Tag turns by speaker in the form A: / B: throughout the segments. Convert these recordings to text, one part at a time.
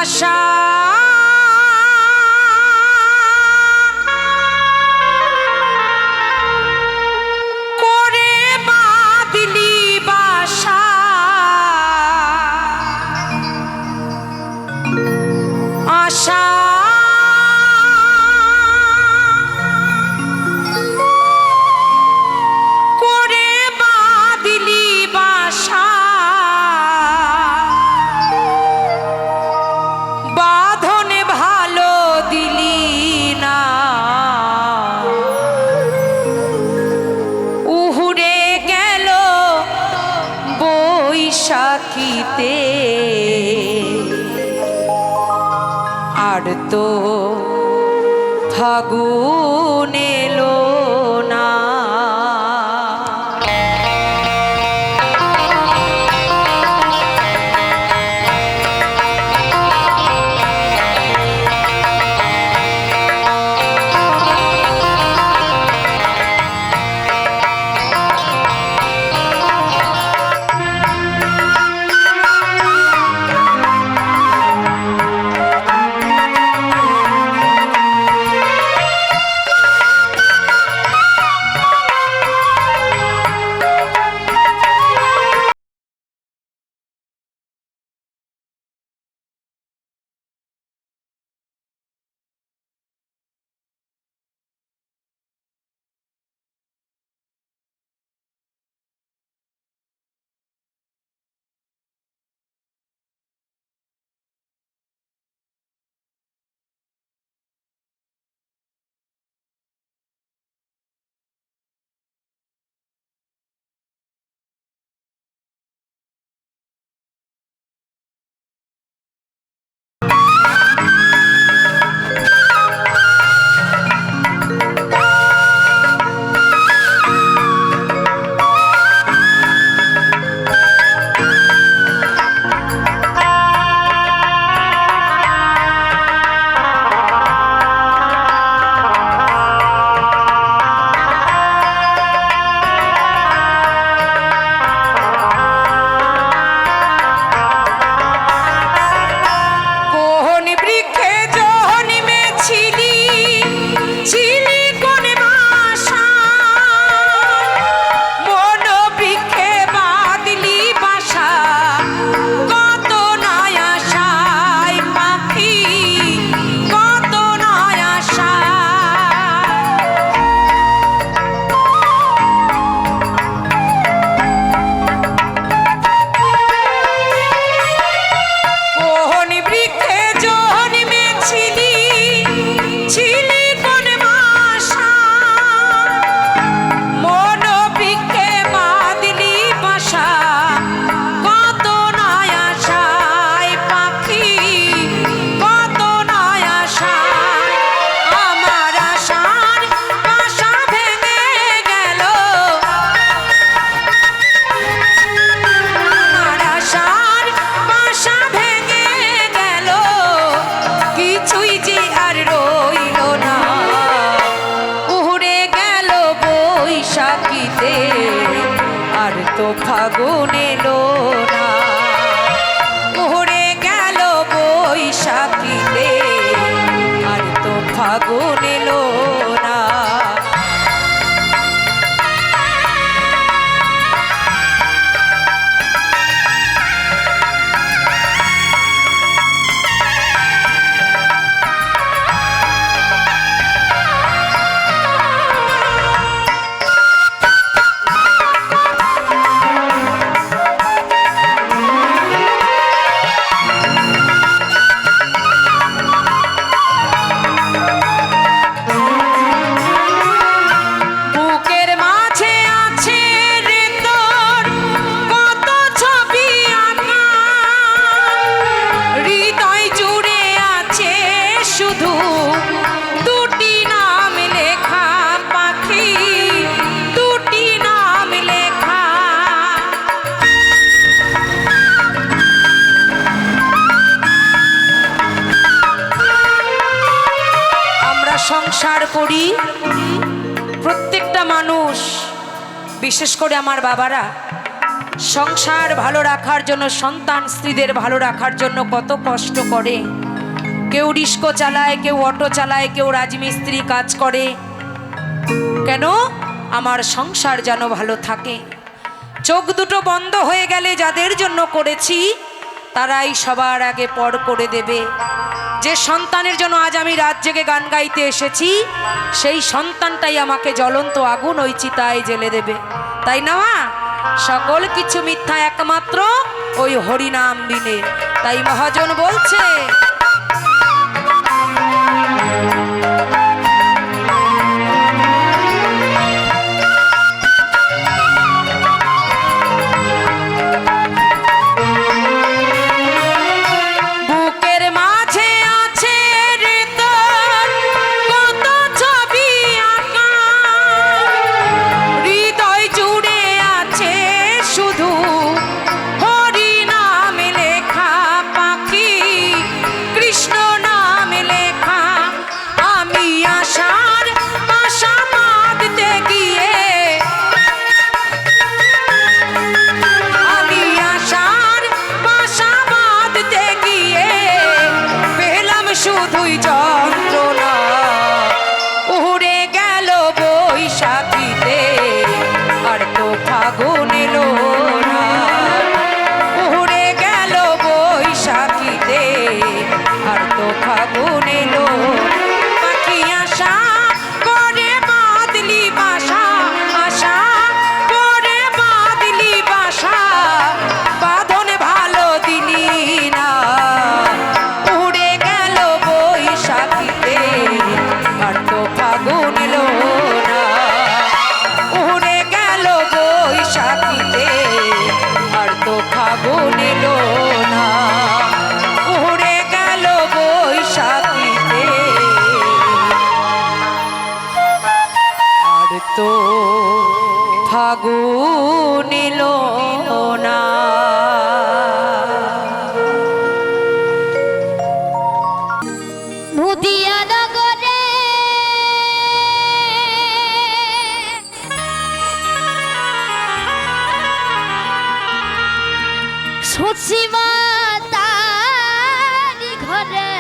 A: আশা করে বাঁধলি বাসা আশা সাকিতে আর তো ফাগুন এলো না। আর তো ফাগুন এলো না, উড়ে গেল বৈশাখীতে আর তো ফাগুন এলো না। সংসার করি প্রত্যেকটা মানুষ, বিশেষ করে আমার বাবারা সংসার ভালো রাখার জন্য, সন্তান স্ত্রীদের ভালো রাখার জন্য কত কষ্ট করে। কেউ রিস্কো চালায়, কেউ অটো চালায়, কেউ রাজমিস্ত্রি কাজ করে। কেন? আমার সংসার যেন ভালো থাকে। চোখ দুটো বন্ধ হয়ে গেলে যাদের জন্য করেছি তারাই সবার আগে পর করে দেবে। যে সন্তানের জন্য আজ আমি রাত জেগে গান গাইতে এসেছি, সেই সন্তানটাই আমাকে জ্বলন্ত আগুন ওই চিতায় জেলে দেবে। তাই না? সকল কিছু মিথ্যা, একমাত্র ওই হরিনাম বিনে। তাই মহাজন বলছে, তো ফাগুন এলো না।
B: নদিয়া নগরে সচিমা তার ঘরে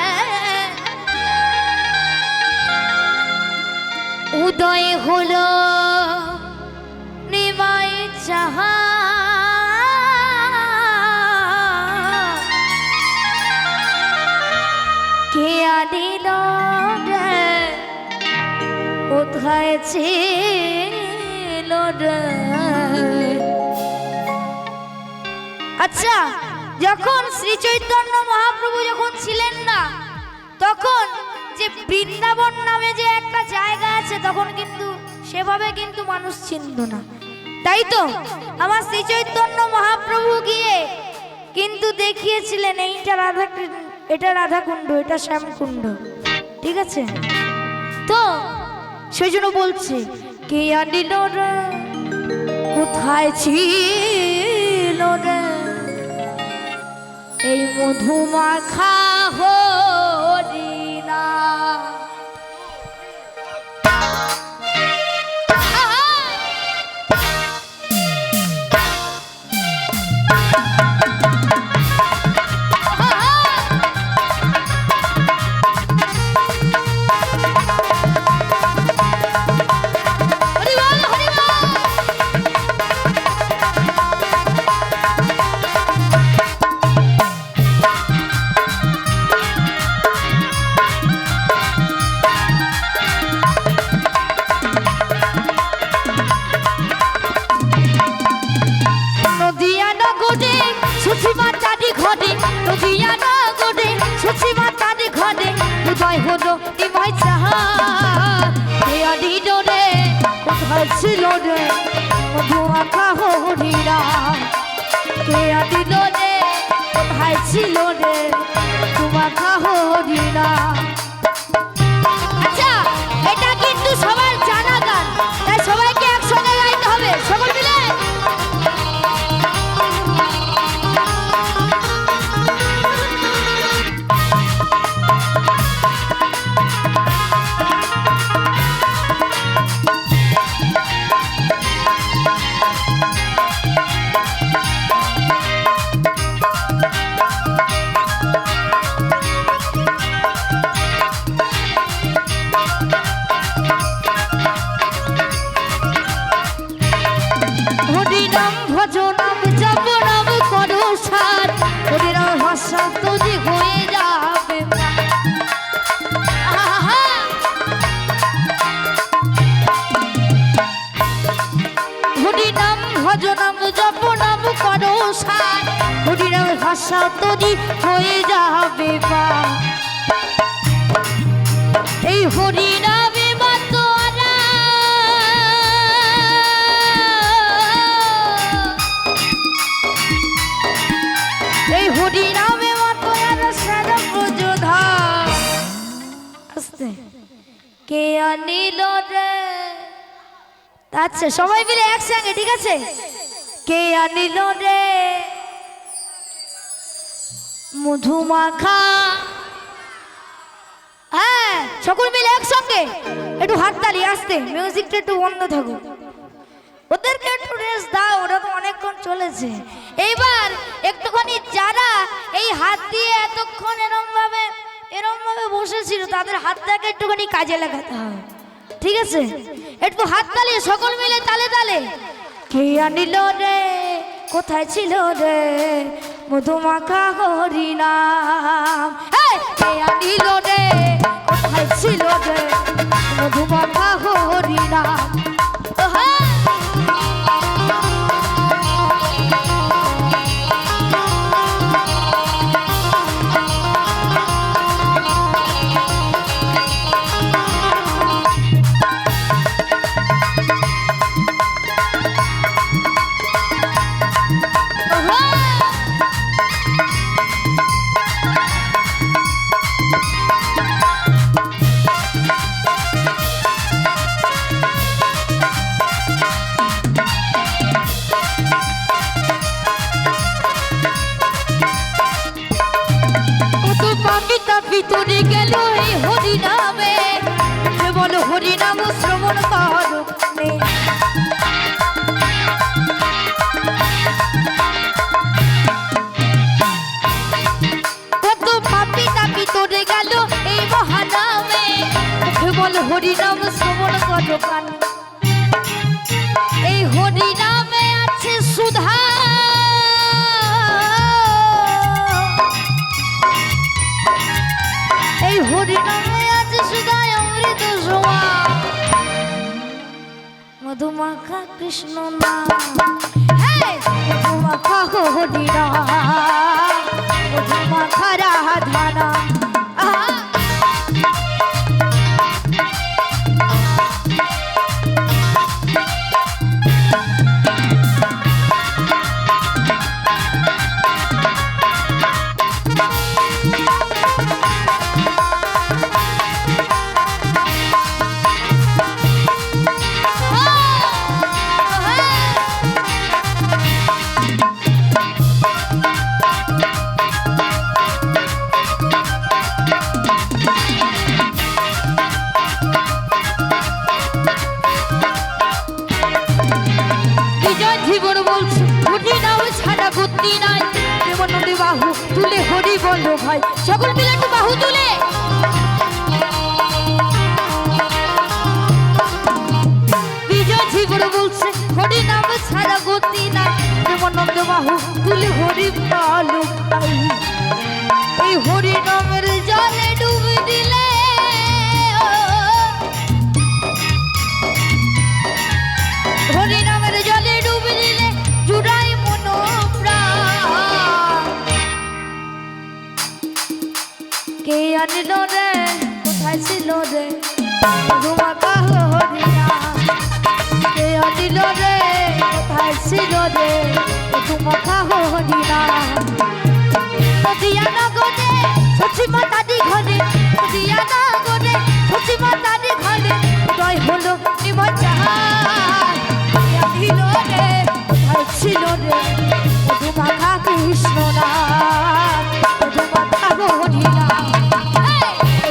B: উদয় হলো নিমাই চাহা। কে আনিল রে, কোথায় ছিল রে? আচ্ছা, যখন শ্রী চৈতন্য মহাপ্রভু যখন ছিলেন না, তখন যে বৃন্দাবন নামে যে একটা জায়গা আছে, তখন কিন্তু সেভাবে কিন্তু মানুষ চিনত না, তাই তো? আমার শ্রী চৈতন্য মহাপ্রভু গিয়ে কিন্তু দেখিয়েছিলেন এইটা রাধা, এটা রাধাকুণ্ড, এটা শ্যামকুণ্ড, ঠিক আছে? তো সেই জন্য বলছে, কে আনিল রে, কোথায় ছিল রে এই মধুমাখা হরিনা? উদয় হলো নিমাই চাহা। কে আনিল রে, কোথায় ছিল রে মধুমাখা হরিনা? কে আনিল রে, কোথায় ছিল রে মধুমাখা হরিনা? আচ্ছা, এটা কিন্তু সবার জানা গান, তাই সবাইকে একসঙ্গে গাইতে হবে, সকল মিলে। আশা তরি হয়ে যাবে বা এই হরিনামে মাতোয়ারা এই হরিনামে মাতোয়ারা সারা প্রযোধা আস্তে কে আনিল রে আচ্ছা সবাই মিলে একসঙ্গে ঠিক আছে কে আনিল রে মধুমাখা হ্যাঁ সকল মিলে একসঙ্গে একটু হাততালি আসতে মিউজিকটা একটু বন্ধ থাকুক ওদেরকে একটু রেস্ট দাও ওরা তো অনেকক্ষণ চলেছে এইবার একটুখানি যারা এই হাত দিয়ে এতক্ষণ এরম ভাবে বসেছিল তাদের হাতটাকে একটুখানি কাজে লাগাতে হবে ঠিক আছে একটু হাততালি সকল মিলে তালে তালে কে আনিল রে কোথায় ছিল রে মধুমাখা হরিনাম কে আনিল রে কোথায় ছিল রে মধুমাখা হরিনাম ভিতরে গেল এই হরিনামে কেবল হরিনাম শ্রবণ করো কত পাপি তাপি তোরে গেল এই মহানামে কেবল হরিনাম শ্রবণ করো কান এই হরিনামে আছে সুধা এই হরিনামে আছে সুধায় অমৃত সোয়া মধুমাখা কৃষ্ণ নাম মধুমাখা হরিনাম মধুমাখা রাধা নাম বাহু তুলে হরি বলো ভাই সকল মিলে একটু বাহু তুলে বিজয় জীবন বলছে হরি নাম ছাড়া গতি নাই প্রেমানন্দ বাহু তুলে হরি বলো ভাই এই হরি নামের জলে ডুবে দিলে হরি নামের জলে ডুবে দিলে জুড়াই কে আনিল রে কোথায় ছিল রে মধুমাখা হরিনাম কে আনিল রে কোথায় ছিল রে মধুমাখা হরিনাম নদিয়া নগরে সচি মাতাদি ঘরে নদিয়া নগরে সচি মাতাদি ঘরে জয় হলো নিমজ্জান কে আনিল রে কোথায় ছিল রে মধুমাখা কৃষ্ণ নাম মধুমাখা হরিনাম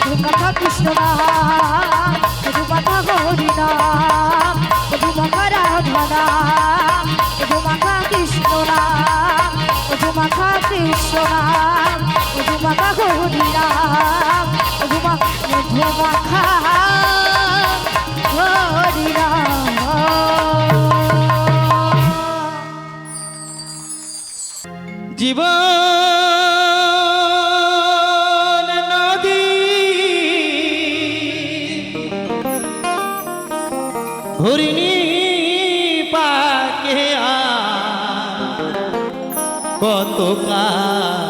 B: মধুমাখা কৃষ্ণ নাম মধুমাখা হরিনাম মধুমাখা রাধা নাম মধুমাখা কৃষ্ণ নাম মধুমাখা কৃষ্ণ নাম মধুমাখা হরিনাম মধুমাখা হরিনাম
C: জীবন নদী হরিণী পাকে কত কাল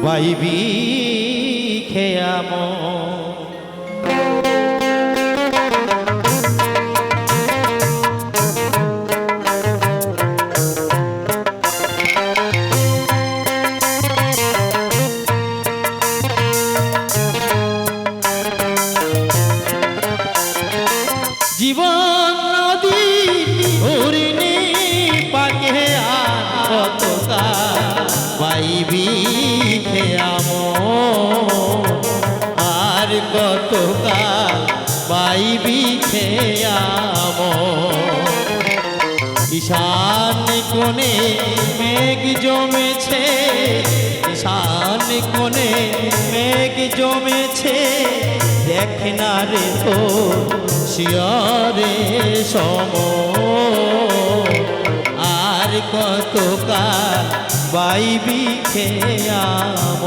C: বাইবি খেয়াম জীবন নদী হরিণী পাকে আর কতটা বাইবি খেয়াম আর কতটা বাইবি খেয়াম ঈশান কোণে মেঘ জমেছে ঈশান কোণে মেঘ জমেছে দেখ না রে তো শিয়রে সম আর কতকাল বাইবি খেয়াম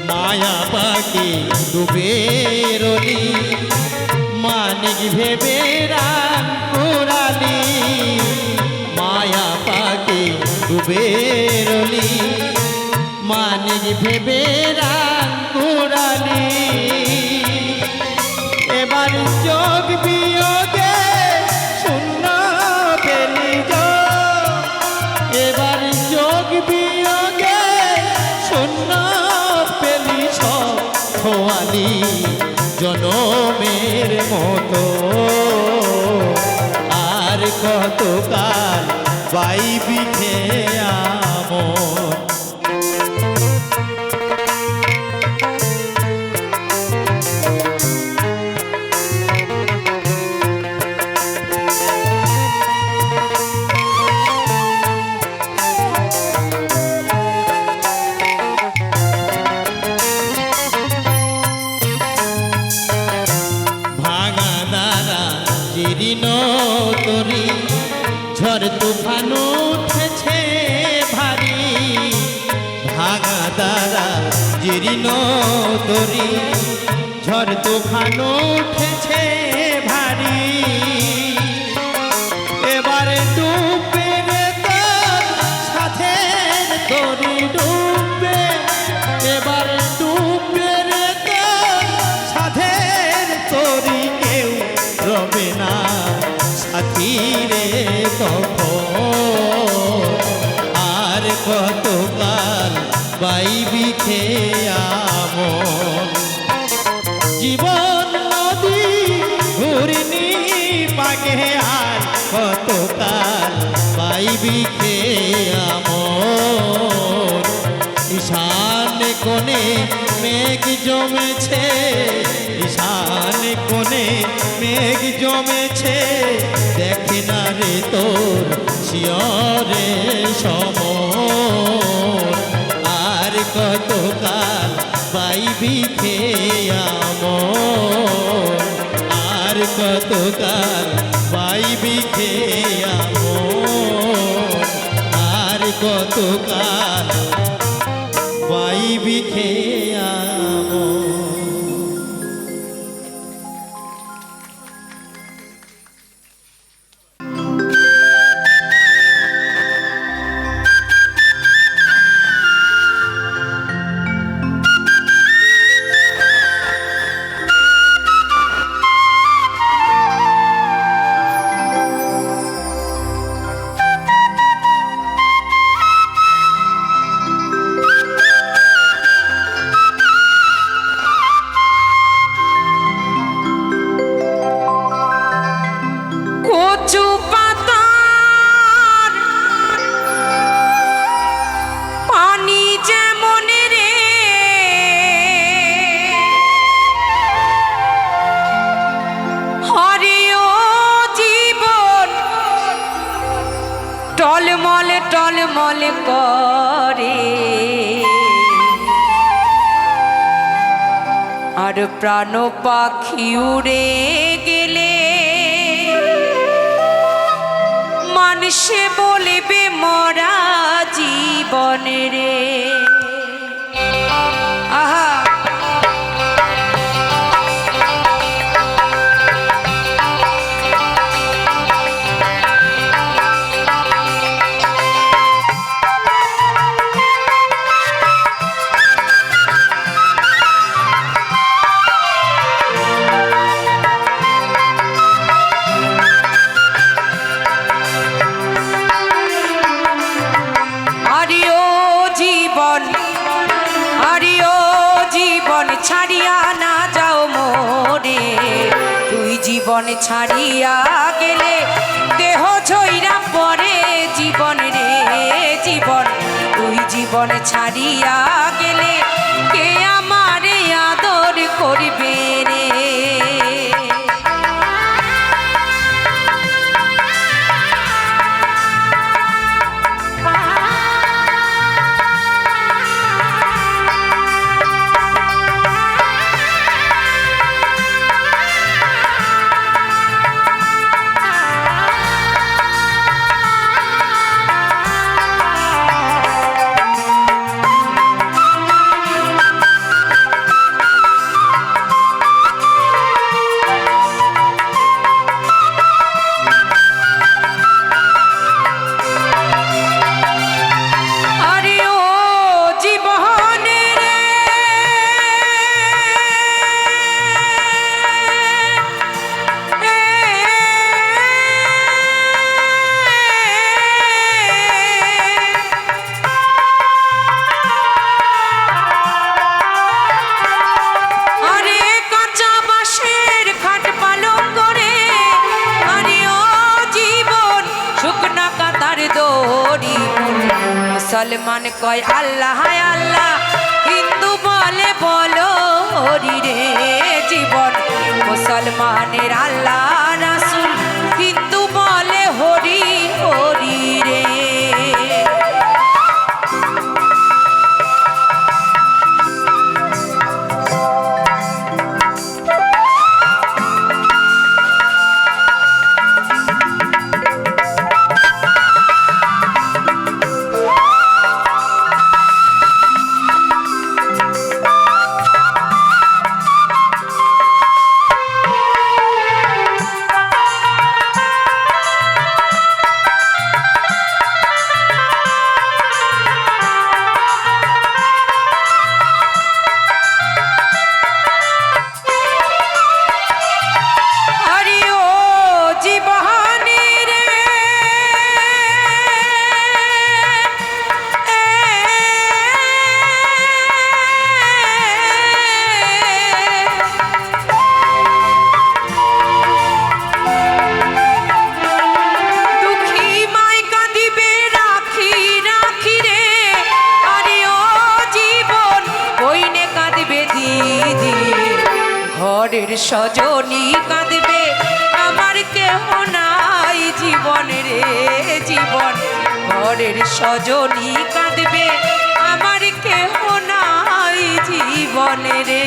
C: মায়া পাখি ডুবে রলি মানিক ভেবে রাম পুরালি মায়া পাখি ডুবে রলি মানিক ভেবে রাম পুরালি এবার যোগ বিয়োগে শূন্য পেলি এবার যোগ বিয়োগে শূন্য পেলি সব খোয়ালি জনমের মতো আর কতকাল বাইবি খেয়াম জীর্ণ তরি ঝড় তুফান উঠেছে ভারী ভাঙা দ্বারা জীর্ণ তরি ঝড় তুফান উঠেছে ভারী এবারে ডুবে রে তোর সাথে তরি ডুবে এবারে ডুবে রে তোর সাথে তরি কেউ রবে না সাথী রে তখন আর কতকাল বাইবি খেয়াম জীবন নদী ঘুরিনি পাগে আর কতকাল বাইবি খেয়াম ঈশান কোণে মেঘ জমেছে ঈশান কোণে মেঘ জমেছে দেখ না রে তোর শিয়রে সম আর কতকাল বাইবি খেয়াম আর কতকাল বাইবি খেয়াম আর কতকাল বাইবি খেয়াম
A: টলমলে টলমলে করে আর প্রাণ পাখি উড়ে গেলে সে বলিবে মরা জীবন রে। আহা ছাড়িয়া না যাও মোরে, তুই জীবন ছাড়িয়া গেলে দেহ ঝইরা পড়ে জীবন রে জীবন, তুই জীবন ছাড়িয়া গেলে কে আমারে আদর করবে রে। মুসলমান কয় আল্লাহ আল্লাহ, হিন্দু বলে বলো হরি রে জীবন, মুসলমানের আল্লাহ রাসূল, হিন্দু বলে হরি হরি রে। ঘরের সজনী কাঁদবে আমার কেহ নাই জীবন রে জীবন, ঘরের সজনী কাঁদবে আমার কেহ নাই জীবন রে।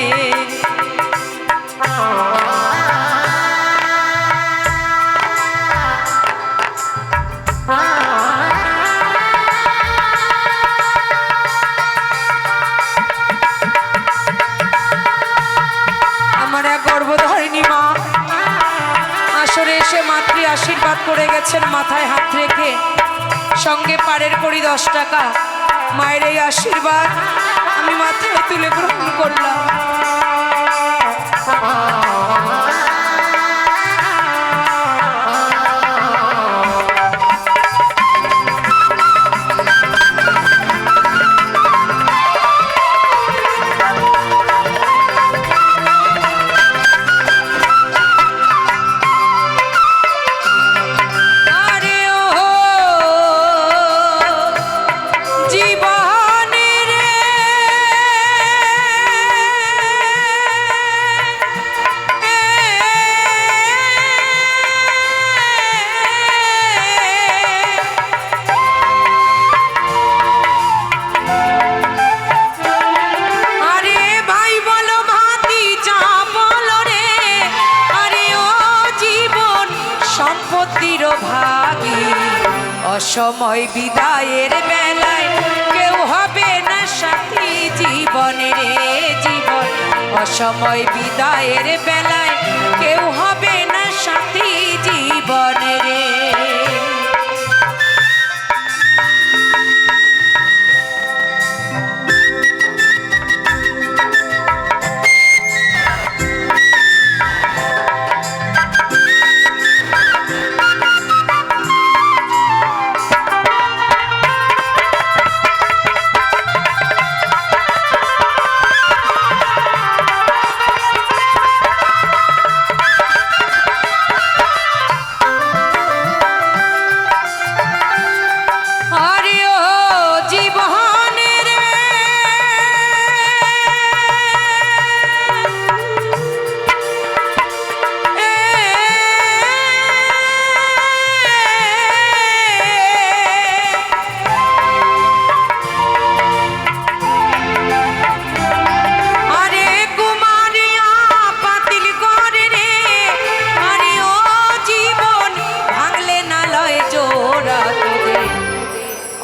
A: গর্ভধারিণী মা আসরে এসে মাতৃ আশীর্বাদ করে গেছেন, মাথায় হাত রেখে সঙ্গে পাড়ের করি 10 টাকা। মায়ের এই আশীর্বাদ আমি মাথায় তুলে গ্রহণ করলাম। অসময় বিদায়ের বেলায় কেউ হবে না সাথী জীবনে রে জীবন, অসময় বিদায়ের বেলায় কেউ হবে না সাথী জীবনে রে।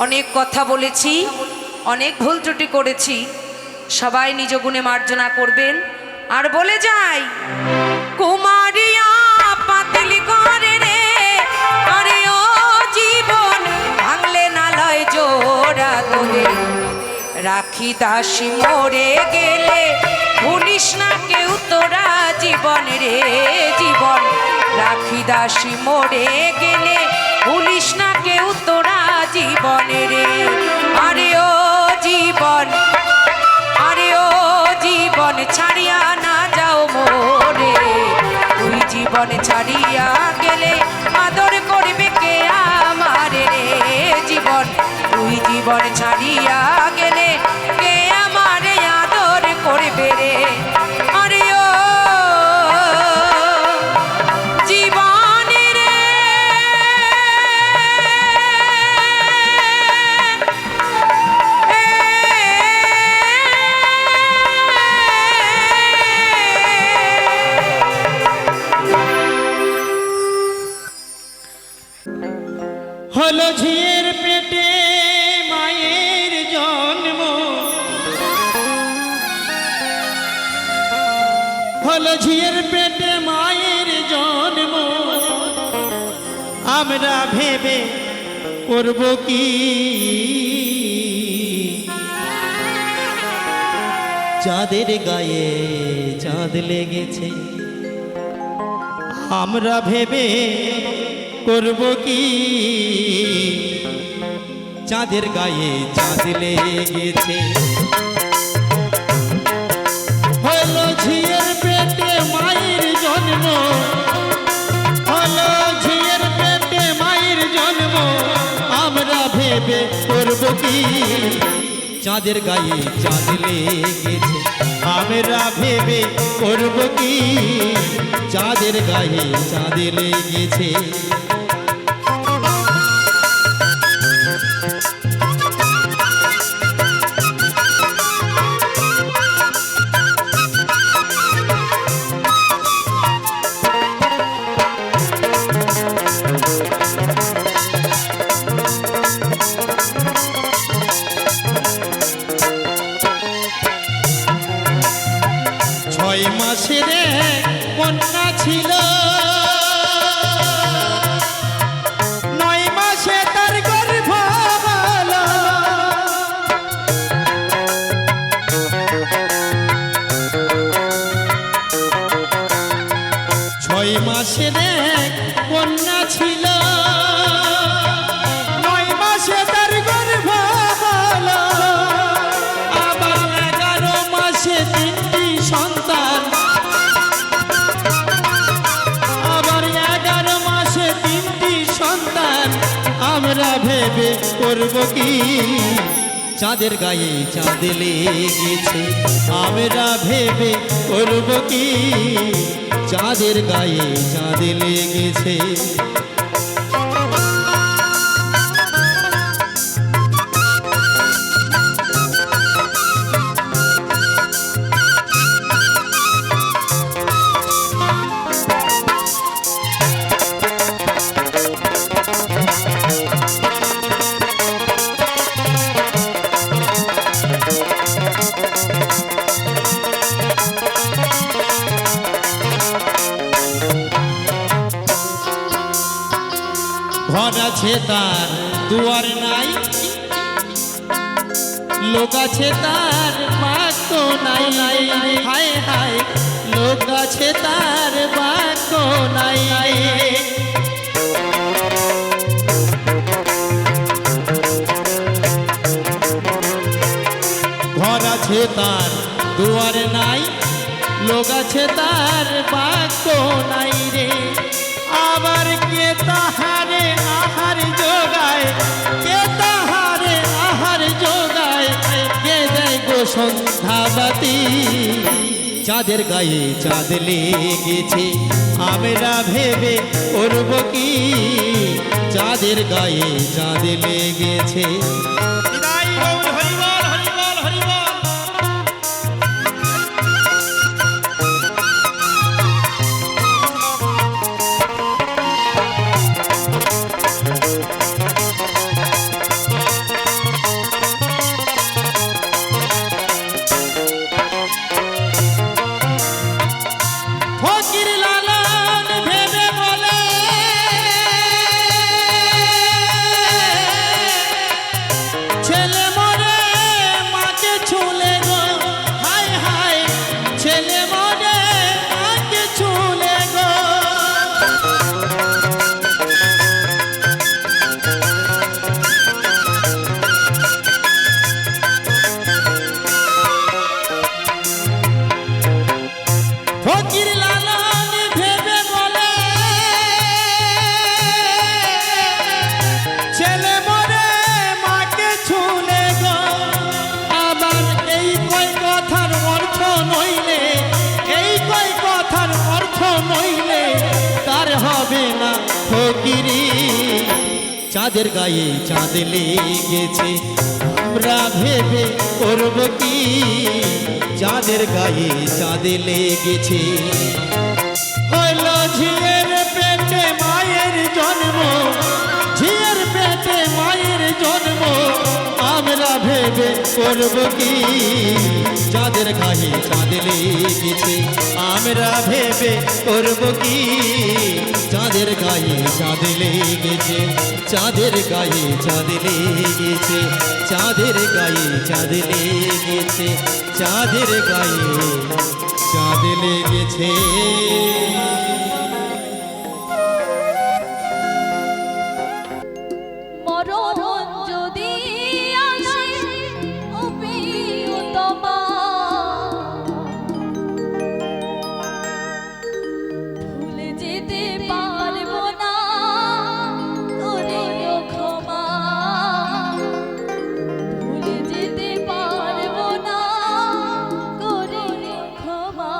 A: অনেক কথা বলেছি, অনেক ভুল ত্রুটি করেছি, সবাই নিজ গুণে মার্জনা করবেন। আর বলে যাই, কুমারিয়া পাতিল করে রে, আরে ও জীবন ভাঙলে না লয় জোড়া তোদের, রাখি দাসী মরে গেলে ভুলিস না কেউ তোরা জীবন রে জীবন, রাখি দাসী মরে গেলে ভুলিস না কেউ তোরা জীবনে রে। আরে ও জীবন, আরে ও জীবন ছাড়িয়া না যাও মোরে, তুই জীবন ছাড়িয়া গেলে আদর করবে কে আমারে রে জীবন, তুই জীবন ছাড়িয়া গেলে কে আমারে আদর করবে রে। আরে ও
C: হলো ঝিয়ের পেটে মায়ের জন্ম, হলো ঝিয়ের পেটে মায়ের জন্ম, আমরা ভেবে করব কি চাঁদের গায়ে চাঁদ লেগেছে, আমরা ভেবে করব কি চাঁদের গায়ে চাঁদ লেগেছে। হলো ঝিয়ের পেটে মায়ের জন্ম, হলো ঝিয়ের পেটে মায়ের জন্ম, আমরা ভেবে করব কি চাঁদের গায়ে চাঁদ লেগেছে, আমরা ভেবে করব কি চাঁদের গায়ে চাঁদ লেগেছে। ছয় মাসের কন্যা ছিল, 9 মাসে তার গর্ভ হলো, 6 মাসের কন্যা ছিল, 9 মাসে তার গর্ভ হলো, আবার 11 মাসে 3টি সন্তান, আবার 11 মাসে 3টি সন্তান, আমরা ভেবে করব কি চাঁদের গায়ে চাঁদ লেগেছে, আমরা ভেবে করব কি চাঁদের গায়ে চাঁদ লেগেছে। ঘর আছে তার দুয়ার নাই, লোক আছে তার বাক্য নাই, হায় হায় লোক আছে তার বাক্য নাই। ঘর আছে তার দুয়ার নাই, লোক আছে তার বাক্য নাই রে। আবার কে তাহারে আহার যোগায়, কে তাহারে আহার যোগায়, কে দেয় গো সন্ধ্যাবাতি। চাঁদের গায়ে চাঁদ লেগেছে আমরা ভেবে করব কি, চাঁদের গায়ে চাঁদ লেগেছে। ফকির লালন ভেবে বলে ছেলে মরে মাকে ছুলে গো, হায় হায় ছেলে মরে মাকে ছুলে গো। ফকির লালন ভেবে বলে ছেলে মরে মাকে ছুলে গো। আবার এই কয় কথার অর্থ নইলে, এই কয় কথার অর্থ নইলে তার হবে না ফকিরি। চাঁদের গায়ে চাঁদ লেগেছে আমরা ভেবে করব কি, চাঁদের গায়ে চাঁদ লেগেছে। হইল ঝিয়ের পেটে মায়ের জন্ম, ঝিয়ের পেটে মায়ের জন্ম আমরা ভেবে করব কি, চাঁদের গায়ে চাঁদ লেগেছে আমরা ভেবে করব কি, চাঁদের গায়ে চাঁদ লেগেছে, চাঁদের গায়ে চাঁদ লেগেছে, চাঁদের গায়ে চাঁদ লেগেছে, চাঁদের গায়ে চাঁদ লেগেছে।
B: মরণ যদি আসে ও প্রিয়তমা, ভুলে যেতে পারবো না করিও ক্ষমা, ভুলে যেতে পারবো না করিও ক্ষমা।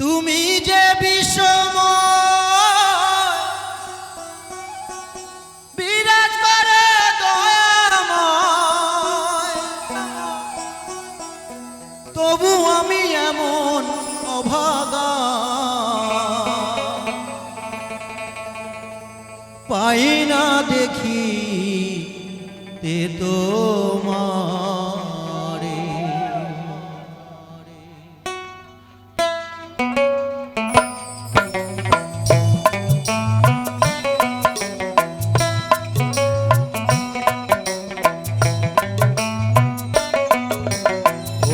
C: তুমি যে বিষময় বিরাজ করে দয়াময়, তবু আমি এমন অভাগা, পাই না দেখি তে তোমারে।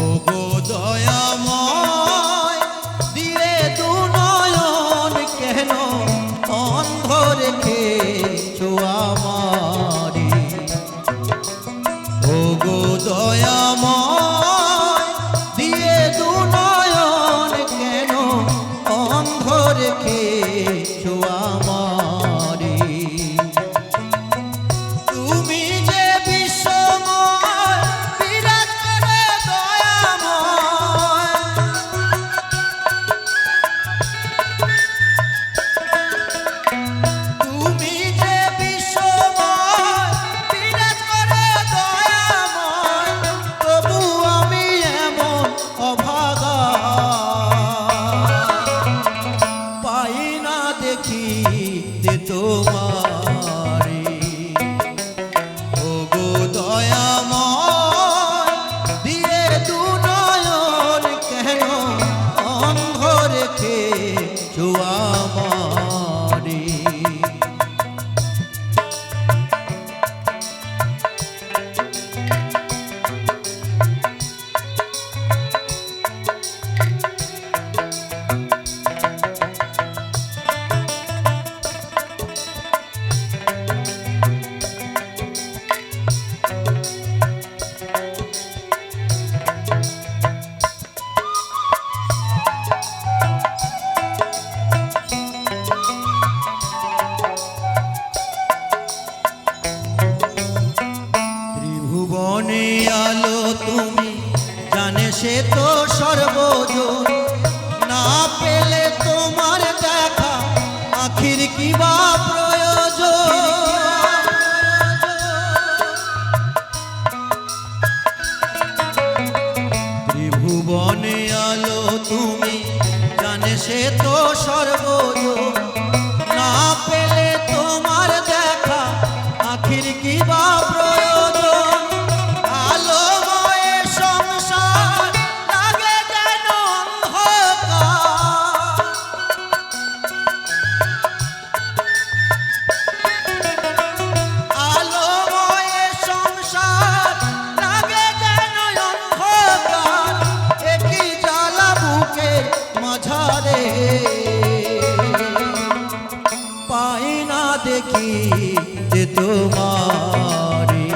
C: ওগো দয়াময় দিলে দু নয়ন, কেন অন্ধ রেখেছো আমারে। ওগো দয়াময় দিয়ে দু নয়ন, কেন অন্ধ রেখেছো আমারে। তুমি যে বিশ্বময় বিরাজ করে দয়াময়, তুমি যে বিশ্বময় বিরাজ করে দয়াময়, তবু আমি এমন অভাগা, পাই না দেখিতে তোমারে। ওগো দয়াময় দিয়ে দু নয়ন, কেন অন্ধ রেখেছো আমারে। ত্রিভুবনে আলো তুমি, জানে সে তো সর্বজন, না পেলে তোমার দেখা আখির কি বা প্রয়োজন। ত্রিভুবনে আলো তুমি, জানে সে তো সর্বজন, না পেলে তোমার দেখা আখির কি বা প্রয়োজন। আলোময় সংসার লাগে যেন অন্ধকার, আলোময় সংসার লাগে যেন অন্ধকার, একই জ্বালা বুকের মাঝারে, পাই না দেখি যে তোমারে।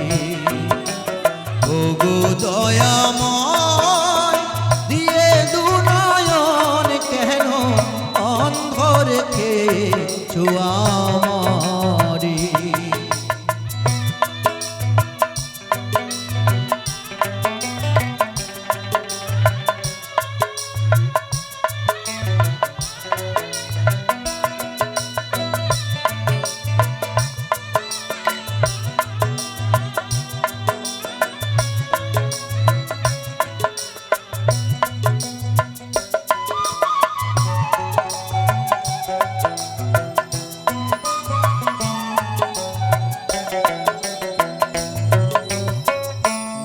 C: ওগো দয়াময় দিয়ে দু নয়ন, কেন অন্ধ রেখেছো আমারে।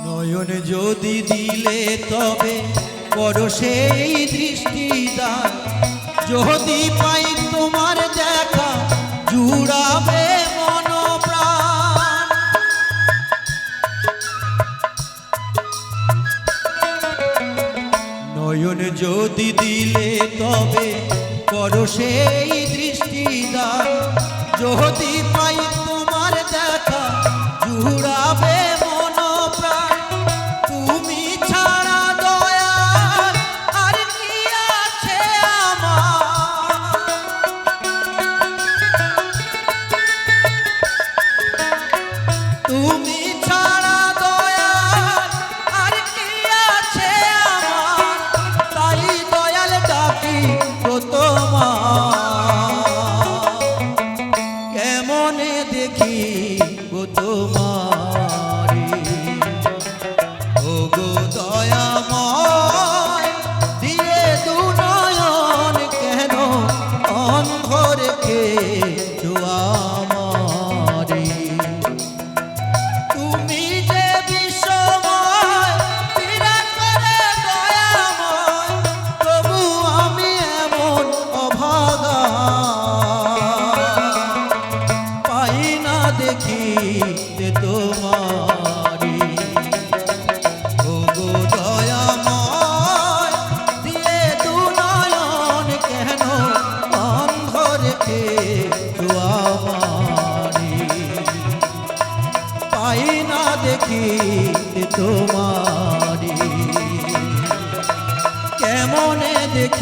C: নয়ন যদি দিলে তবে করো সেই দৃষ্টিদান, যদি পাই তোমার দেখা জুড়াবে মন প্রাণ। নয়ন যদি দিলে তবে করো সেই দৃষ্টিদান, যদি পাই তোমার দেখা জুড়াবে মন প্রাণ। তুমি ছাড়া দয়ার আর কি আছে আমার, তুমি ছাড়া দয়ার আর কি আছে আমার, তাই দয়াল ডাকি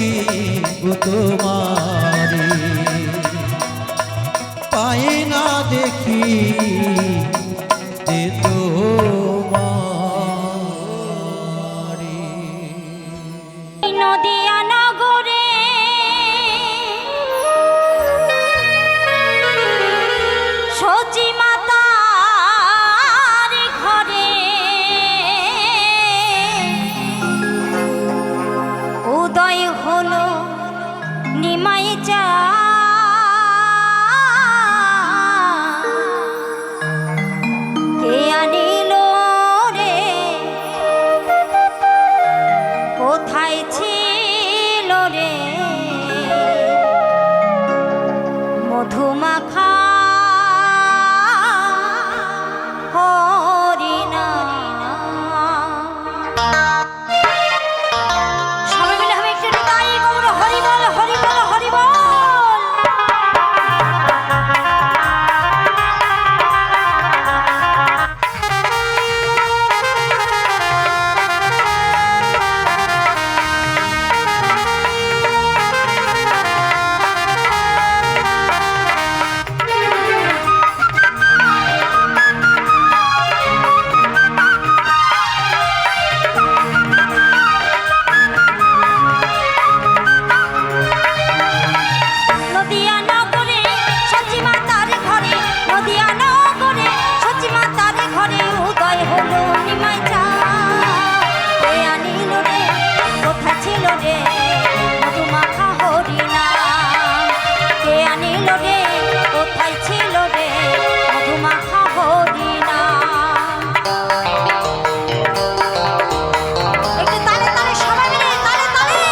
C: দেখি ও তোমারে, পাই না দেখি যে তোমারে।
B: নদিয়া নগরে সচি মাতার ঘরে উদয় হলো নিমাই চা, কে আনিল রে কোথায় ছিল রে মধুমাখা হরিণা। সবাই মিলে হবে একটু তাই গৌর হরি বল হরি বল হরি বল। নদিয়া নগরে সচি মাতার ঘরে, নদিয়া নগরে সচি মাতার ঘরে উদয় হলো নিমাই চা, কে আনিল রে কোথায় ছিল রে মধুমাখা হরিণা, কে আনিল রে কোথায় ছিল রে মধুমাখা হরিণা। একটু তালে তালে সবাই মিলে তালে তালে।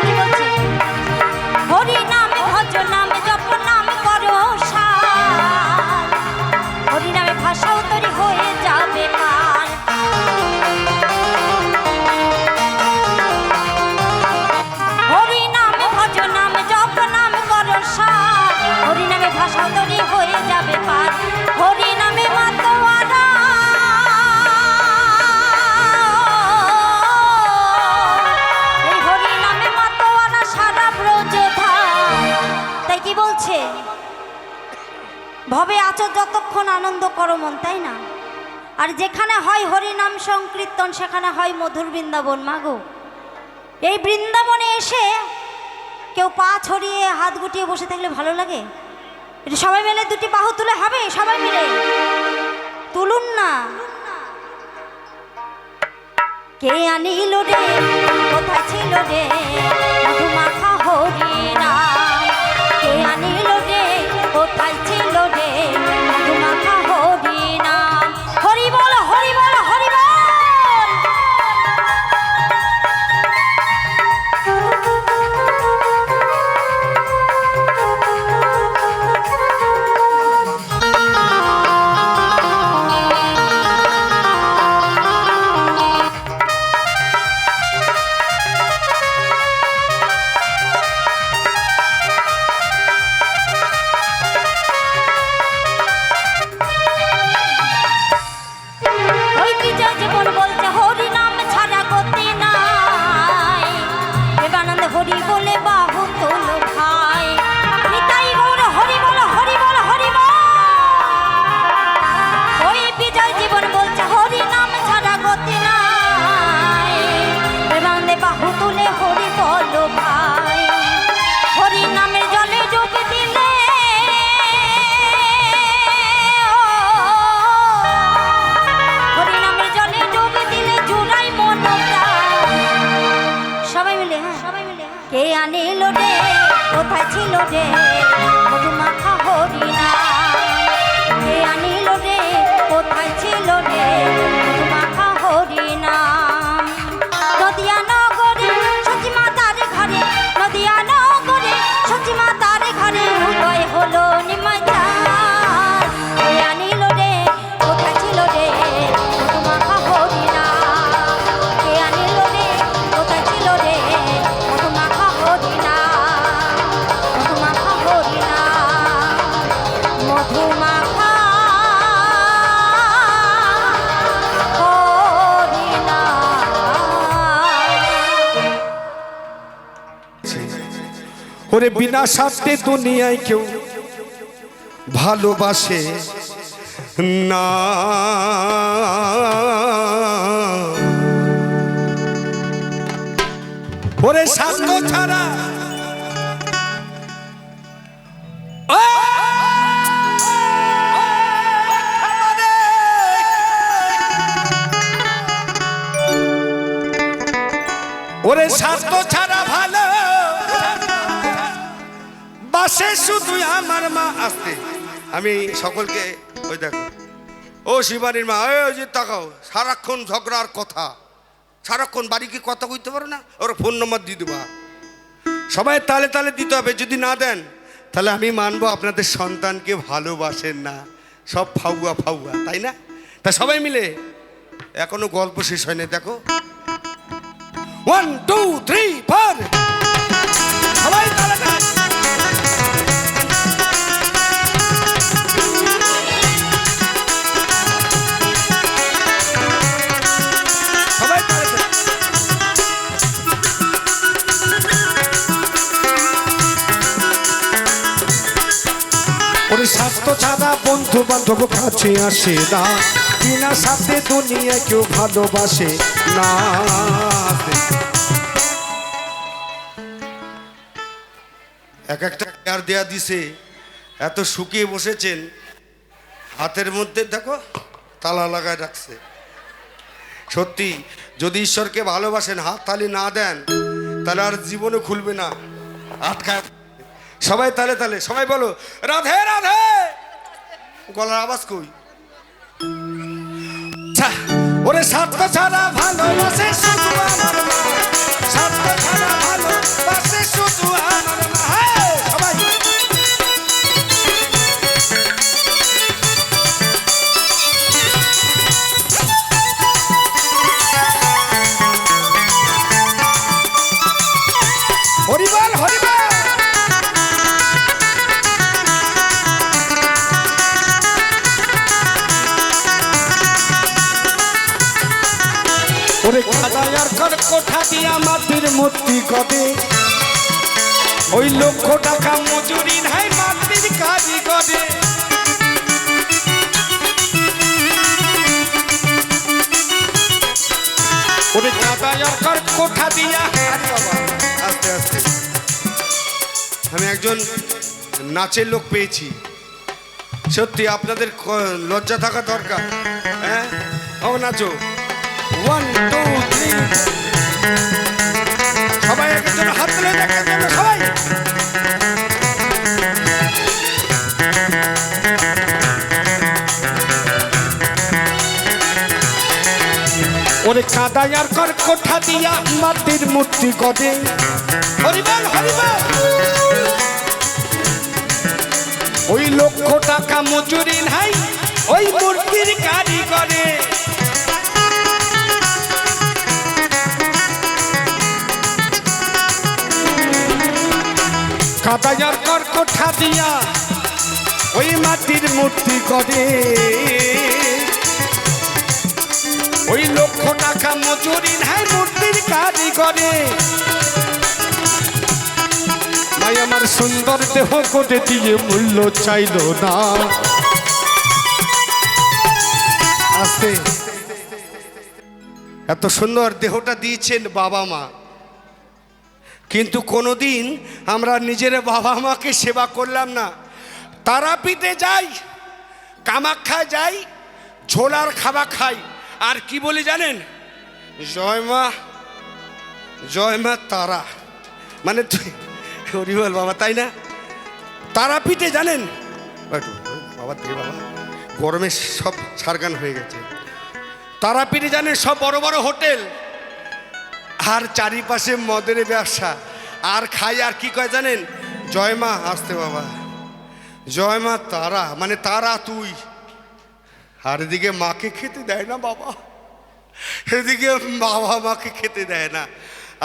B: কি বলছে? হরি নামে ভজ নামে জপ নামে করো সার, হরি নামে ভাষাও তরি হয়ে যাবে পার। হরি নামে ভজ নামে জপ নামে করো সার, হরি নামে ভাষাও তরি হয়ে যাবে পার। হরি নামে মাতোয়ারা এই হরি নামে মাতোয়ারা সারা ব্রজধাম। তাই কি বলছে? ভবে আছো যতক্ষণ আনন্দ করো মন, তাই না? আর যেখানে হয় হরি নাম সংকীর্তন সেখানে হয় মধুর বৃন্দাবন। মাগো, এই বৃন্দাবনে এসে কেউ পা ছড়িয়ে হাত গুটিয়ে বসে থাকলে ভালো লাগে? এটা সবাই মিলে দুটি বাহু তুলে হবে, সবাই মিলে তুলুন না। কে আনিল রে কোথায় ছিল রে মধুমাখা হরিণা, কে আনিল রে কোথায় ছিল রে মধুমাখা হরিণা। হরি বল হরি বল হরি বল। ওই বিজয় জীবন বলছে হরি নাম ছাড়া গতি নাই, দেবানন্দ হরি বলে বাহু তোল ভাই। নিতাই গৌর হরি বল হরি বল হরি বল। ওই বিজয় জীবন বলছে হরি নাম ছাড়া গতি নাই, দেবানন্দ বাহু তুলে হরি বল ভাই। হরি নামের জলে ডুব দিলে হরি নামের জলে ডুব দিলে জুড়াই মনটা। সবাই মিলে হ্যাঁ সবাই মিলে। কে আনিল রে কোথায় ছিল রে মধুমাখা হরিণা, কে আনিল রে কোথায় ছিল রে মধুমাখা হরিণা। নদিয়া নগরে সচি মাতার ঘরে
D: ওরে বিনা স্বার্থে দুনিয়ায় কেউ ভালোবাসে না। ওরে স্বার্থ ছাড়া ওরে স্বার্থ ছাড়া ভালো বাসে শুধু আমার মা। আসতে আমি সকলকে ওই দেখো ও শিবানীর মা, ওই যে তাকাও, সারাক্ষণ ঝগড়ার কথা, সারাক্ষণ বাড়ি কি কথা কইতে পারো না? ওর ফোন নম্বর দিয়ে দেবা, সবাই তালে তালে দিতে হবে। যদি না দেন তাহলে আমি মানবো আপনাদের সন্তানকে ভালোবাসেন না, সব ফাউয়া ফাউয়া, তাই না? তা সবাই মিলে এখনো গল্প শেষ হয়নি, দেখো 1 2 3 4 সবাই তালে তালে। সবাই তালে তালে। ওরে স্বার্থ ছাড়া বন্ধু বান্ধব কাছে আসে না, বিনা স্বার্থে দুনিয়া কেউ ভালোবাসে না। এক একটা কেয়ার দেয়া দিছে, এত শুকিয়ে বসেছেন, হাতের মধ্যে দেখো তালা লাগায় রাখছে। সত্যি যদি ঈশ্বরকে ভালোবাসেন, হাত তালি না দেন তাহলে আর জীবনে খুলবে না, আটকায়। সবাই তালে তালে, সবাই বলো রাধে রাধে। গলার আওয়াজ কই? ওরে স্বার্থ ছাড়া ভালোবাসে শুধু আমার মা, স্বার্থ ছাড়া ভালোবাসে শুধু আমার মা। সবাই হরিবল হরিবল। ওরে কাদায়ার কর কোঠা দিয়া মাটির মূর্তি কবে, ওই লক্ষ টাকা মজুরি নাই মাটির কারিগরে। ওরে কাদায়ার কর কোঠা দিয়া। আস্তে আস্তে, আমি একজন নাচের লোক পেয়েছি, সত্যি আপনাদের লজ্জা থাকা দরকার। হ্যাঁ ও নাচো, 1 2 3 সবাই একজন হাত তুলে দেখেন সবাই। ওরে কাদায়ার কর কোঠা দিয়া মাটির মূর্তি গড়ে, হরিবল হরিবল। ওই লক্ষ টাকা মজুরি নাই ওই মূর্তির কারিগরে। কাদায়ার কর কোঠা দিয়া ওই মাটির মূর্তি করে, ওই লক্ষ টাকা মজুরি নাই মূর্তির কারিগরে। ভাই আমার সুন্দর দেহ করে দিয়ে মূল্য চাইল না। আস্তে, এত সুন্দর দেহটা দিয়েছেন বাবা মা, কিন্তু কোনোদিন আমরা নিজের বাবা মাকে সেবা করলাম না। তারাপীঠে যাই, কামাখ্যায় যাই, ঝোলার খাবার খাই, আর কি বলি জানেন? জয় মা তারা, মানে হরিবল বাবা, তাই না? তারাপীঠে জানেন বাবা, বাবা গরমে সব সারগান হয়ে গেছে। তারাপীঠে জানেন সব বড় বড় হোটেল, আর চারিপাশে মদের ব্যবসা, আর খাই আর কি কয় জানেন? জয় মা। আসতে বাবা, জয় মা তারা, মানে তারা তুই। আর এদিকে মাকে খেতে দেয় না বাবা, এদিকে বাবা মাকে খেতে দেয় না,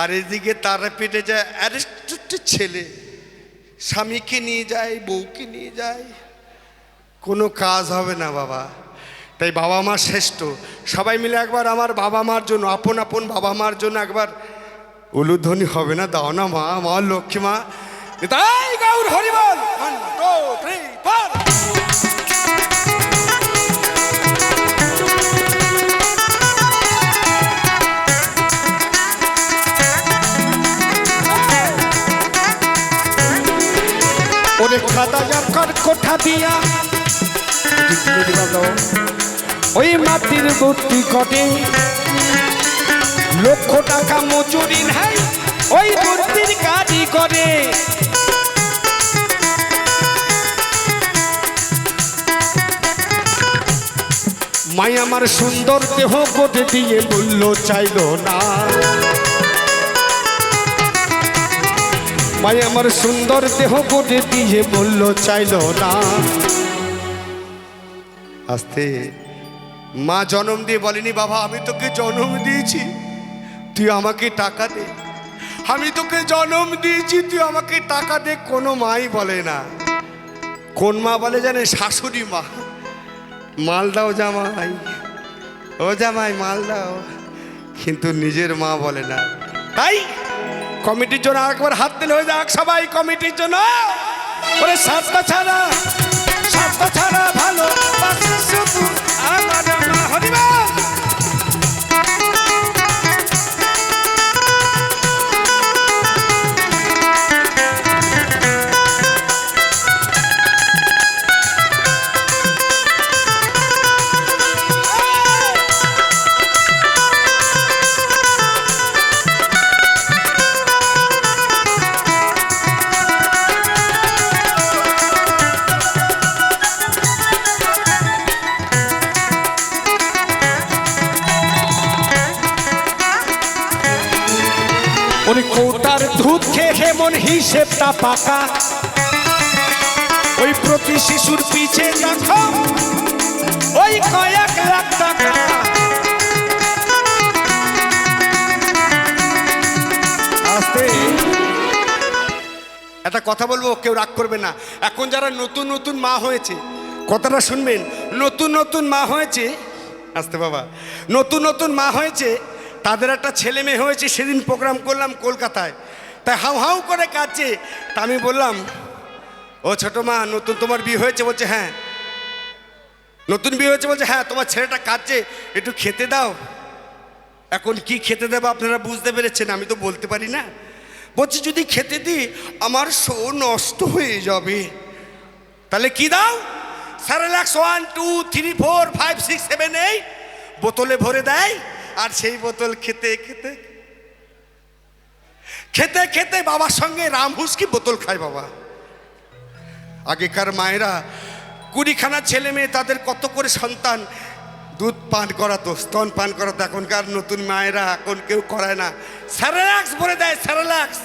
D: আর এদিকে তারাপীঠে যায় অ্যারিস্ট্রেটের ছেলে, স্বামীকে নিয়ে যায়, বউকে নিয়ে যায়, কোনো কাজ হবে না বাবা। তাই বাবা মা শ্রেষ্ঠ। সবাই মিলে একবার আমার বাবা মার জন্য, আপন আপন বাবা মার জন্য একবার উলুধ্বনি হবে না? দাও না মা, মা লক্ষ্মী মা, তাই গৌর হরিবল 1 2 3 4 ওরে খাদা যার কোঠা দিয়া ওই মাটির ভর্তি করে লক্ষ টাকা মজুরি নাই ওই মূর্তির গাড়ি করে মাই আমার সুন্দর দেহ কোটে দিয়ে মূল্য চাইল না মাই আমার সুন্দর দেহ কোটে দিয়ে মূল্য চাইল না আস্তে মা জন্ম দিয়ে বলেনি বাবা আমি তোকে জন্ম দিয়েছি তুই আমাকে টাকা দে আমি তোকে জন্ম দিয়েছি তুই আমাকে টাকা দে কোনো মাই বলে না কোন মা বলে জানে শাশুড়ি মা মাল দাও জামাই ও জামাই মাল দাও কিন্তু নিজের মা বলে না তাই কমিটির জন্য আরেকবার হাত দিলে হয়ে যাক সবাই কমিটির জন্য ওরে সাতটা ছাড়া ভালো শুধু আমার মা হরিবা ওই কোটার দুধ খেয়ে মন হিসেবটা পাকা ওই প্রতি শিশুর পিছে দেখো ওই কয়েক লাখ টাকা আস্তে একটা কথা বলবো কেউ রাগ করবে না এখন যারা নতুন নতুন মা হয়েছে কথাটা শুনবেন নতুন মা হয়েছে আস্তে বাবা নতুন মা হয়েছে তাদের একটা ছেলে মেয়ে হয়েছে সেদিন প্রোগ্রাম করলাম কলকাতায় তাই হাউ হাউ করে কাঁদছে তা আমি বললাম ও ছোট মা নতুন তোমার বিয়ে হয়েছে বলছে হ্যাঁ নতুন বিয়ে হয়েছে বলছে হ্যাঁ তোমার ছেলেটা কাঁদছে একটু খেতে দাও এখন কি খেতে দেবো আপনারা বুঝতে পেরেছেন আমি তো বলতে পারি না বলছি যদি খেতে দিই আমার শো নষ্ট হয়ে যাবে তাহলে কি দাও স্যারেলাক্স 1 2 3 4 5 6 7 8 বোতলে ভরে দেয় আর সেই বোতল খেতে বাবার সঙ্গে রামহুসকি বোতল খায় বাবা আগেকার মায়েরা 20খানা ছেলে মেয়ে তাদের কত করে সন্তান দুধ পান করাতো স্তন পান করাতো এখনকার নতুন মায়েরা এখন কেউ করায় না স্যারেলাক্স ভরে দেয় স্যারেলাক্স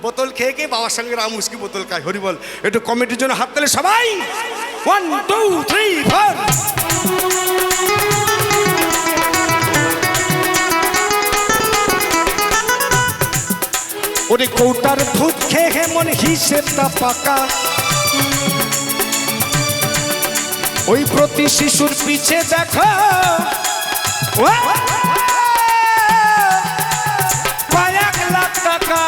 D: বোতল খেয়ে বাবার সঙ্গে রামহুসকি বোতল খায় হরিবল একটু কমিটির জন্য হাত তালে সবাই 1 2 3 4 ওরে কৌটার দুধ খেয়ে মন হিসেবটা পাকা ওই প্রতি শিশুর পিছে দেখো কয়েক লাখ টাকা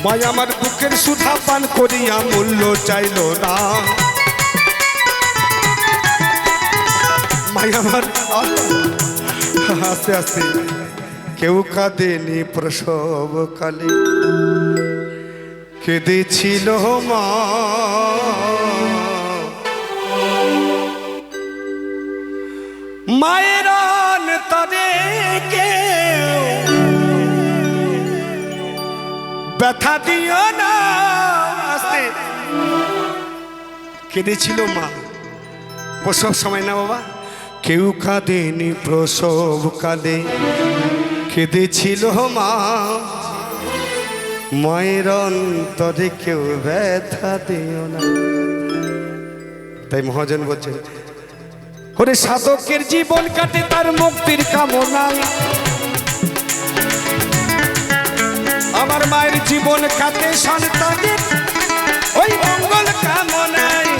D: মাই আমার বুকের সুধা পান করিয়া মূল্য চাইল না মাই আমার আস্তে আস্তে কেউ কাঁদেনি প্রসব কালে কেঁদেছিল মা মায়ের অন্তরে কেউ ব্যথা দিও না আস্তে কেঁদেছিল মা প্রসব সময় না বাবা কেউ কাঁদেনি প্রসব কালে কেঁদেছিল মা মায়ের অন্তরে কেউ ব্যথা দিও না তাই মহাজন বলছেন ওরে সাধকের জীবন কাটে তার মুক্তির কামনায় আমার মায়ের জীবন কাটে সন্তানের ওই মঙ্গল কামনায়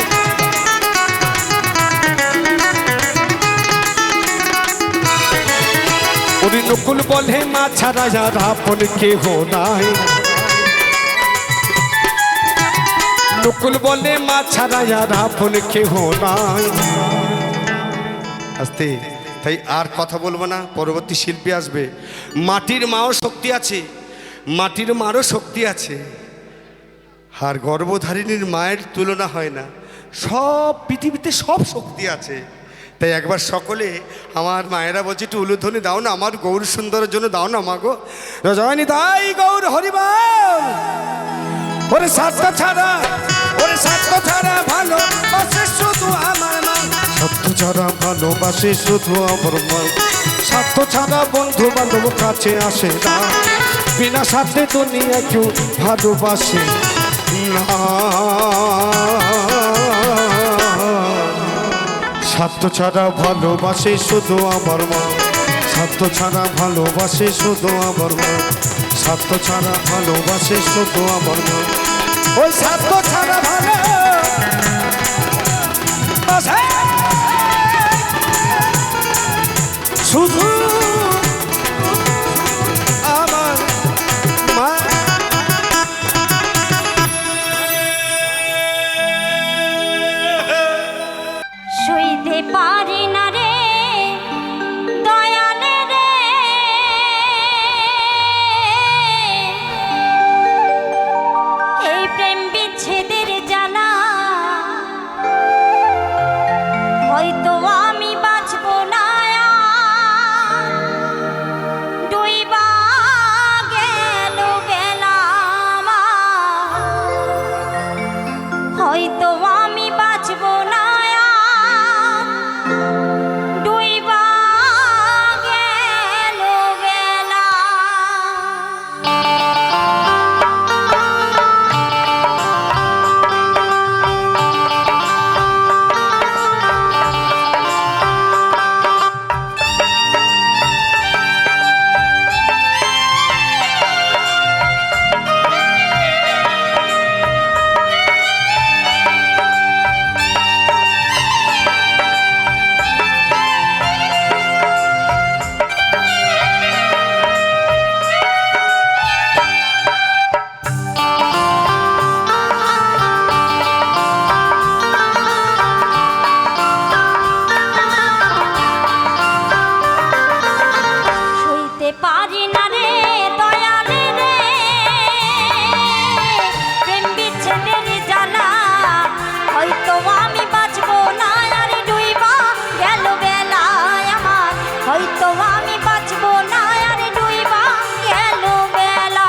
D: ওরে নকুল বলে মা ছাড়া আর আপন কেহ নাই, নকুল বলে মা ছাড়া আর আপন কেহ নাই। আস্তে, তাই আর কথা বলবো না, পরবর্তী শিল্পী আসবে। মাটির মাও শক্তি আছে, মাটির মারও শক্তি আছে, আর গর্ভধারিণীর মায়ের তুলনা হয় না। সব পৃথিবীতে সব শক্তি আছে। তাই একবার সকলে আমার মায়েরা বলছে একটু উলুধ্বনি দাও না, আমার গৌর সুন্দরের জন্য দাও না মাগো। রজনী দাই গৌর হরিবল। ওরে সাতটা ছাড়া, ওরে সাতটা ছাড়া ভালোবাসে শুধু আমার মা, সত্য ছাড়া ভালোবাসে শুধু আমার মা, স্বার্থ ছাড়া বন্ধু বান্ধব কাছে আসে না, বিনা স্বার্থে দুনিয়া কেউ ভালোবাসে না। স্বার্থ ছাড়া ভালোবাসে শুধু আমার মা, স্বার্থ ছাড়া ভালোবাসে শুধু আমার মা, স্বার্থ ছাড়া ভালোবাসে শুধু আমার মা। ওই স্বার্থ ছাড়া ভালো শুধু আমার মা।
B: সইতে পারি না রে দয়ালে রে, এই প্রেম বিচ্ছেদের জ্বালা, হয়তো আমি বাঁচব না আর, ডুইবা গেল বেলা আমার, হয়তো আমি বাঁচব না আর, ডুইবা গেল বেলা। সইতে পারি না রে দয়ালে রে, প্রেম বিচ্ছেদের জ্বালা, হয়তো আমি বাঁচব না আর, ডুইবা গেল বেলা আমার, হয়তো আমি বাঁচব না আর, ডুইবা গেল বেলা।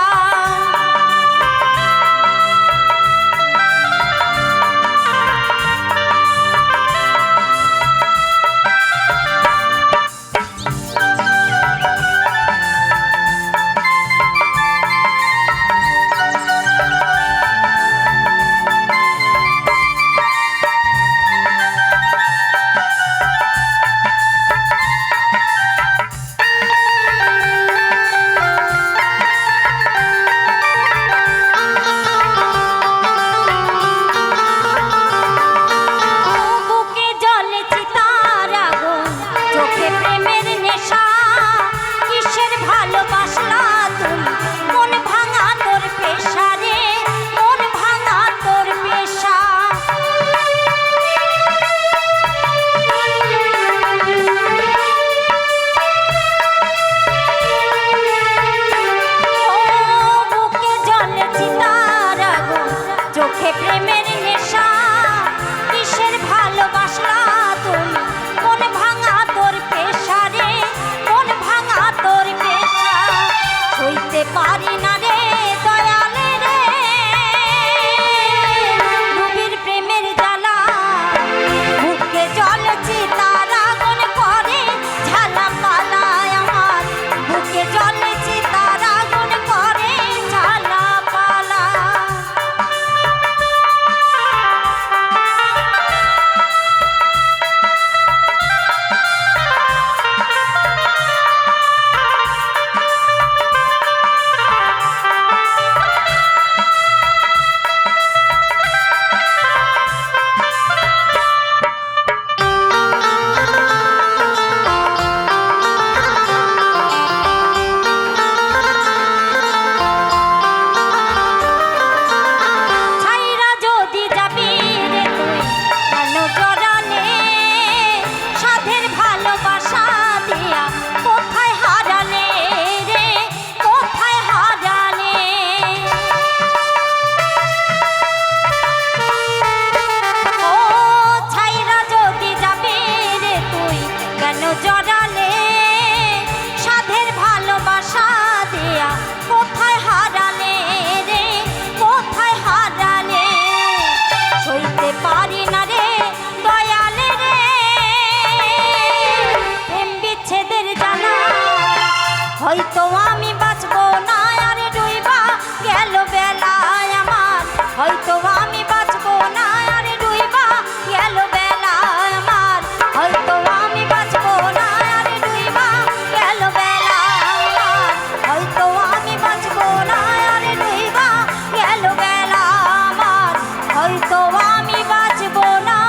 B: হয়তো আমি বাঁচবো না আর ডুইবা গেল বেলায় আমার, হয়তো আমি বাঁচবো না আর ডুইবা গেল বেলায় আমার, হয়তো আমি বাঁচবো না আর ডুইবা গেল বেলায় আমার, হয়তো আমি বাঁচবো না আর ডুইবা গেল বেলা আমার, হয়তো আমি বাঁচবো না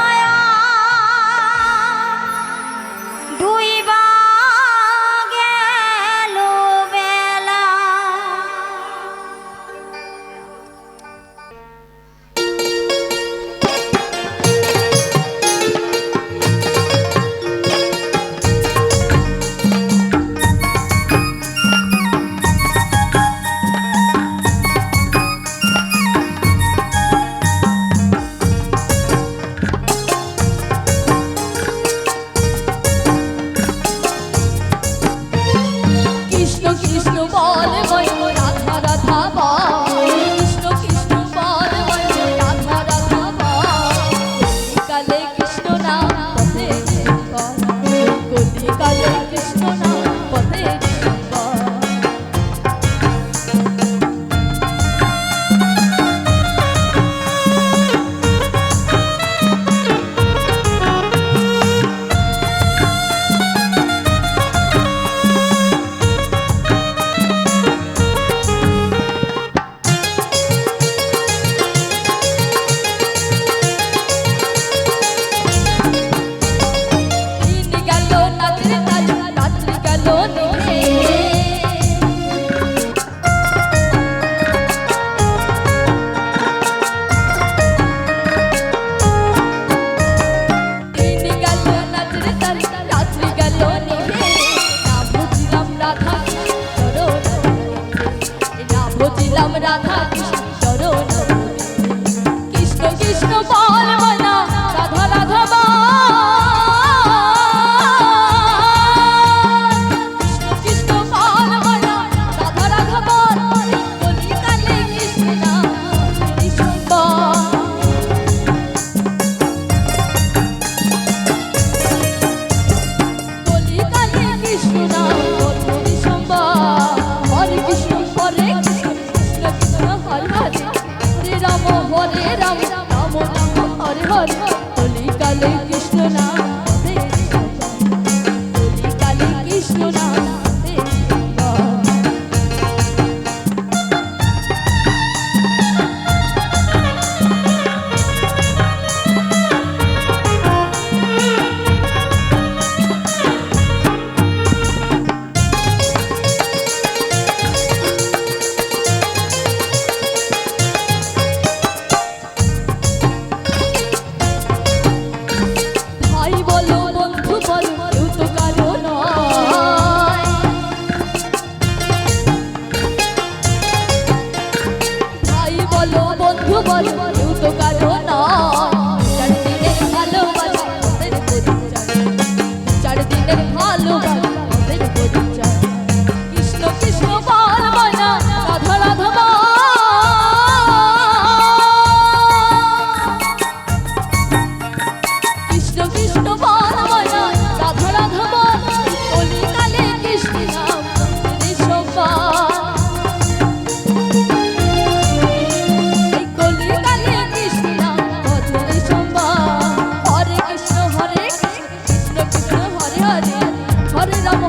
B: ডুইবা গেল বেলা।
E: কৃষ্ণ কৃষ্ণ বল বল রাধা রাধা বল, কৃষ্ণ কৃষ্ণ বল বল রাধা রাধা বল, কলিকালে কৃষ্ণ নাম পথে বল, কলিকালে কৃষ্ণ নাম পথে বল। দিন গেল রাত্রি তাজ, রাত্রি গেল নিভে, দিন গেল রাত্রি তাজ, রাত্রি গেল নিভে, না বুঝলাম রাধা চরণ, না বুঝলাম রাধা চরণ, কৃষ্ণ কৃষ্ণ বল বলা রাধা রাধা বল, কৃষ্ণ কৃষ্ণ বল বলা রাধা রাধা বল, কলিকালে কৃষ্ণ নাম কৃষ্ণ বল। কলিকালে কৃষ্ণ নাম কৃষ্ণ বল, হরে কৃষ্ণ হরে কৃষ্ণ কৃষ্ণ কৃষ্ণ হরে হরে, হরে রাম রাম রাম হরে হরে, কলিকালে কৃষ্ণ নাম হরে কলিকালে কৃষ্ণ নাম হরে। ভাই বলো বন্ধু বলো কেউ তো কারো নয়, ভাই বলো বন্ধু বলো কেউ তো কারো নয়, চার দিনের ভালোবাসা ওদের পরিচয়, চার দিনের ভালোবাসা ওদের পরিচয়, কৃষ্ণ কৃষ্ণ বল বলা রাধা রাধা বল, কৃষ্ণ কৃষ্ণ বল বলা রাধা রাধা বল, কলিকালে কৃষ্ণ নাম কৃষ্ণ বল, এই কলিকালে কৃষ্ণ নাম কৃষ্ণ বল, হরে কৃষ্ণ হরে কৃষ্ণ কৃষ্ণ হরে হরে, হরে রাম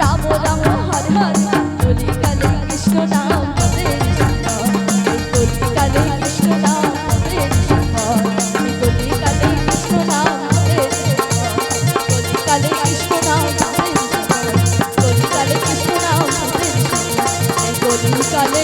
E: রাম রাম হরে হরে, কলিকালে কৃষ্ণ নাম কৃষ্ণ বল, কলিকালে কৃষ্ণ নাম কৃষ্ণ বল, কলিকালে কৃষ্ণ নাম কলিকালে কৃষ্ণ নাম কলিকালে কৃষ্ণ নাম কলিকালে